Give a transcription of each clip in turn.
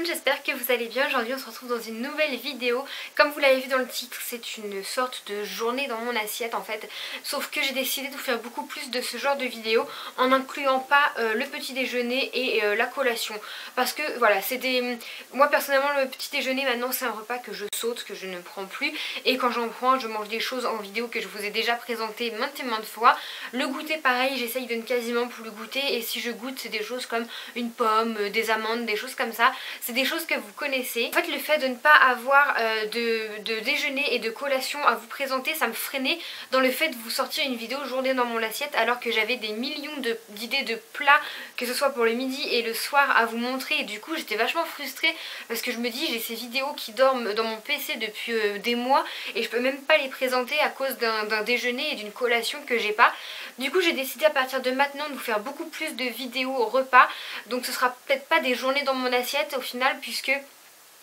monde, j'espère que vous allez bien. Aujourd'hui on se retrouve dans une nouvelle vidéo. Comme vous l'avez vu dans le titre, c'est une sorte de journée dans mon assiette en fait. Sauf que j'ai décidé de vous faire beaucoup plus de ce genre de vidéo en n'incluant pas le petit déjeuner et la collation. Parce que voilà, c'est des... Moi personnellement le petit déjeuner maintenant c'est un repas que je saute, que je ne prends plus. Et quand j'en prends, je mange des choses en vidéo que je vous ai déjà présentées maintes et maintes fois. Le goûter pareil, j'essaye de ne quasiment plus le goûter. Et si je goûte, c'est des choses comme une pomme, des amandes, des choses comme ça. C'est des choses que vous connaissez. En fait, le fait de ne pas avoir de déjeuner et de collation à vous présenter, ça me freinait dans le fait de vous sortir une vidéo journée dans mon assiette, alors que j'avais des millions d'idées de plats, que ce soit pour le midi et le soir, à vous montrer. Et du coup, j'étais vachement frustrée parce que je me dis, j'ai ces vidéos qui dorment dans mon PC depuis des mois et je peux même pas les présenter à cause d'un déjeuner et d'une collation que j'ai pas. Du coup, j'ai décidé à partir de maintenant de vous faire beaucoup plus de vidéos au repas. Donc ce sera peut-être pas des journées dans mon assiette au final, puisque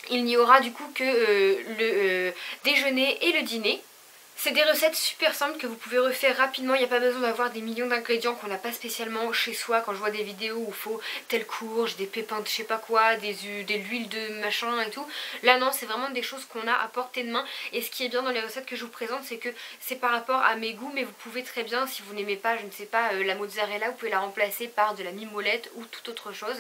il n'y aura du coup que le déjeuner et le dîner. C'est des recettes super simples que vous pouvez refaire rapidement, il n'y a pas besoin d'avoir des millions d'ingrédients qu'on n'a pas spécialement chez soi. Quand je vois des vidéos où il faut telle courge, des pépins de je sais pas quoi, de l'huile de machin et tout. Là non, c'est vraiment des choses qu'on a à portée de main. Et ce qui est bien dans les recettes que je vous présente, c'est que c'est par rapport à mes goûts, mais vous pouvez très bien, si vous n'aimez pas, je ne sais pas, la mozzarella, vous pouvez la remplacer par de la mimolette ou toute autre chose.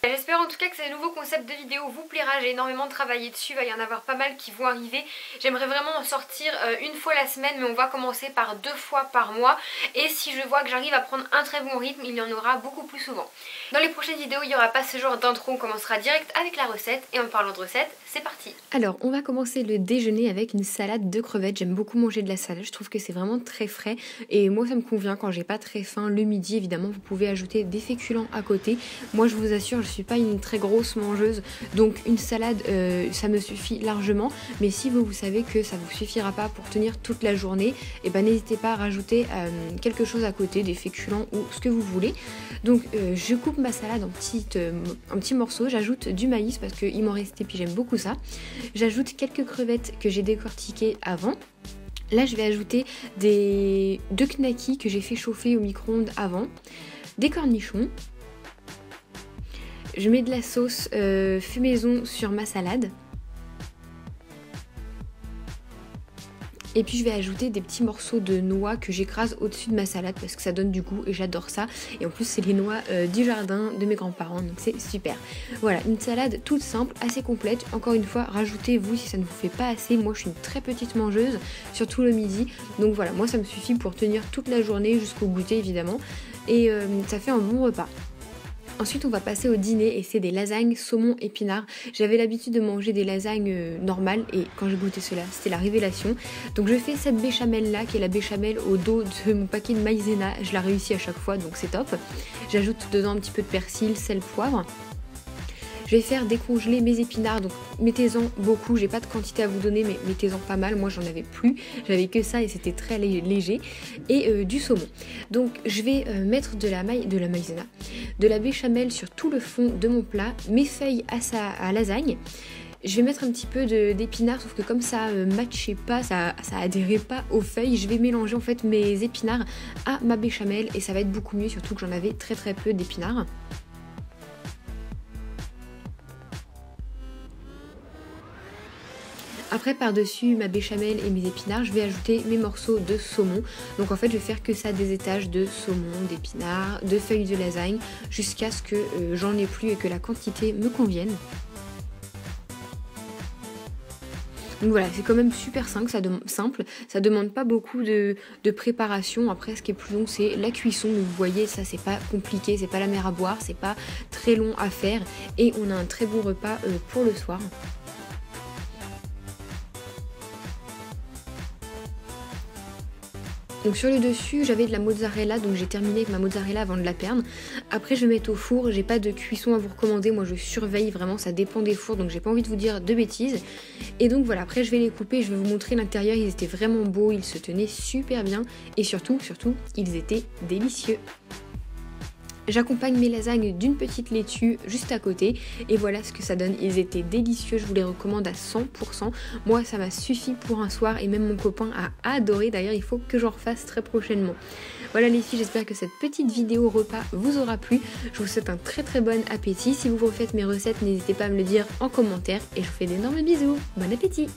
J'espère en tout cas que ce nouveau concept de vidéo vous plaira, j'ai énormément travaillé dessus, il va y en avoir pas mal qui vont arriver. J'aimerais vraiment en sortir une fois la semaine, mais on va commencer par 2 fois par mois. Et si je vois que j'arrive à prendre un très bon rythme, il y en aura beaucoup plus souvent. Dans les prochaines vidéos, il n'y aura pas ce genre d'intro, on commencera direct avec la recette. Et en parlant de recette, c'est parti. Alors on va commencer le déjeuner avec une salade de crevettes. J'aime beaucoup manger de la salade, je trouve que c'est vraiment très frais. Et moi ça me convient quand j'ai pas très faim. Le midi évidemment vous pouvez ajouter des féculents à côté. Moi je vous assure, je suis pas une très grosse mangeuse, donc une salade ça me suffit largement. Mais si vous savez que ça vous suffira pas pour tenir toute la journée, et ben n'hésitez pas à rajouter quelque chose à côté, des féculents ou ce que vous voulez. Donc je coupe ma salade en petits morceaux, j'ajoute du maïs parce qu'il m'en restait puis j'aime beaucoup ça. J'ajoute quelques crevettes que j'ai décortiquées avant. Là je vais ajouter deux knackis que j'ai fait chauffer au micro-ondes avant, des cornichons. Je mets de la sauce fait maison sur ma salade. Et puis je vais ajouter des petits morceaux de noix que j'écrase au-dessus de ma salade parce que ça donne du goût et j'adore ça. Et en plus c'est les noix du jardin de mes grands-parents, donc c'est super. Voilà, une salade toute simple, assez complète. Encore une fois, rajoutez-vous si ça ne vous fait pas assez. Moi je suis une très petite mangeuse, surtout le midi. Donc voilà, moi ça me suffit pour tenir toute la journée jusqu'au goûter évidemment. Et ça fait un bon repas. Ensuite on va passer au dîner et c'est des lasagnes saumon épinards. J'avais l'habitude de manger des lasagnes normales et quand j'ai goûté cela c'était la révélation. Donc je fais cette béchamel là qui est la béchamel au dos de mon paquet de maïzena. Je la réussis à chaque fois donc c'est top. J'ajoute dedans un petit peu de persil, sel, poivre. Je vais faire décongeler mes épinards, donc mettez-en beaucoup, j'ai pas de quantité à vous donner mais mettez-en pas mal, moi j'en avais plus, j'avais que ça et c'était très léger, et du saumon. Donc je vais mettre de la maïzena, de la béchamel sur tout le fond de mon plat, mes feuilles à lasagne. Je vais mettre un petit peu d'épinards, sauf que comme ça matchait pas, ça adhérait pas aux feuilles, je vais mélanger en fait mes épinards à ma béchamel et ça va être beaucoup mieux, surtout que j'en avais très peu d'épinards. Après par-dessus ma béchamel et mes épinards, je vais ajouter mes morceaux de saumon. Donc en fait je vais faire que ça, des étages de saumon, d'épinards, de feuilles de lasagne, jusqu'à ce que j'en ai plus et que la quantité me convienne. Donc voilà, c'est quand même super simple, ça demande pas beaucoup de préparation. Après ce qui est plus long c'est la cuisson, mais vous voyez ça c'est pas compliqué, c'est pas la mer à boire, c'est pas très long à faire et on a un très bon repas pour le soir. Donc sur le dessus j'avais de la mozzarella, donc j'ai terminé avec ma mozzarella avant de la perdre. Après je vais mettre au four, j'ai pas de cuisson à vous recommander, moi je surveille vraiment, ça dépend des fours donc j'ai pas envie de vous dire de bêtises. Et donc voilà, après je vais les couper, je vais vous montrer l'intérieur, ils étaient vraiment beaux, ils se tenaient super bien et surtout ils étaient délicieux. J'accompagne mes lasagnes d'une petite laitue juste à côté et voilà ce que ça donne. Ils étaient délicieux, je vous les recommande à 100%. Moi ça m'a suffi pour un soir et même mon copain a adoré. D'ailleurs il faut que j'en refasse très prochainement. Voilà les filles, j'espère que cette petite vidéo repas vous aura plu. Je vous souhaite un très bon appétit. Si vous refaites mes recettes, n'hésitez pas à me le dire en commentaire et je vous fais d'énormes bisous. Bon appétit!